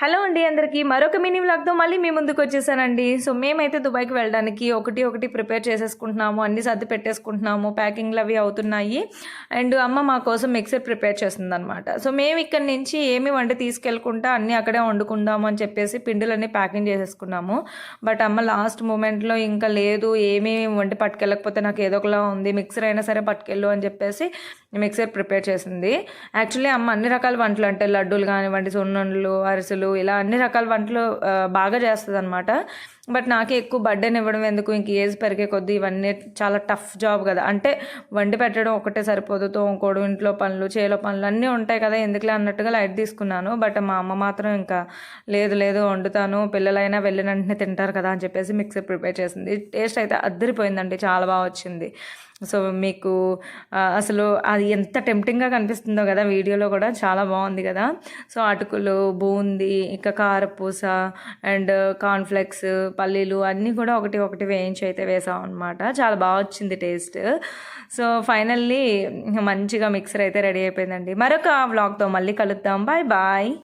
Hello అండి అందరికీ మరొక మినీ వ్లాగ్తో మళ్ళీ మీ ముందుకు వచ్చేసానండి. సో మేమైతే దుబాయ్కి వెళ్ళడానికి ఒకటి ప్రిపేర్ చేసేసుకుంటున్నాము, అన్నీ సర్ది పెట్టేసుకుంటున్నాము, ప్యాకింగ్లు అవి అవుతున్నాయి. అండ్ అమ్మ మా కోసం మిక్సర్ ప్రిపేర్ చేస్తుందన్నమాట. సో మేము ఇక్కడ నుంచి ఏమి వండి తీసుకెళ్ళకుండా అన్నీ అక్కడే వండుకుందాము అని చెప్పేసి పిండిలన్నీ ప్యాకింగ్ చేసేసుకున్నాము. బట్ అమ్మ లాస్ట్ మూమెంట్లో ఇంకా లేదు, ఏమీ వండి పట్టుకెళ్ళకపోతే నాకు ఏదో ఒకలా ఉంది, మిక్సర్ అయినా సరే పట్టుకెళ్ళు అని చెప్పేసి మిక్సర్ ప్రిపేర్ చేసింది. యాక్చువల్లీ అమ్మ అన్ని రకాల వంటలు, అంటే లడ్డూలు కానివ్వండి, సున్నుండలు, అరిసెలు, ఇలా అన్ని రకాల వంటలు బాగా చేస్తుంది అనమాట. బట్ నాకే ఎక్కువ బర్డెన్ ఇవ్వడం ఎందుకు, ఇంక ఏజ్ పెరిగే కొద్దీ ఇవన్నీ చాలా టఫ్ జాబ్ కదా. అంటే వండి పెట్టడం ఒకటే సరిపోదు, తోముకోవడం, ఇంట్లో పనులు, చేలో పనులు అన్నీ ఉంటాయి కదా, ఎందుకులే అన్నట్టుగా లైట్ తీసుకున్నాను. బట్ మా అమ్మ మాత్రం ఇంకా లేదు లేదు వండుతాను, పిల్లలైనా వెళ్ళిన వెంటనే తింటారు కదా అని చెప్పేసి మిక్సర్ ప్రిపేర్ చేసింది. టేస్ట్ అయితే అద్దరిపోయిందండి, చాలా బాగా వచ్చింది. సో మీకు అసలు అది ఎంత టెంప్టింగ్గా కనిపిస్తుందో కదా వీడియోలో, కూడా చాలా బాగుంది కదా. సో అటుకులు, బూందీ, ఇంకా కారపూస అండ్ కార్న్ఫ్లెక్స్, పల్లీలు అన్నీ కూడా ఒకటి ఒకటి వేయించి అయితే వేసాం అనమాట. చాలా బాగా వచ్చింది టేస్ట్. సో ఫైనల్లీ మంచిగా మిక్సర్ అయితే రెడీ అయిపోయిందండి. మరొక వ్లాగ్తో మళ్ళీ కలుద్దాం. Bye bye.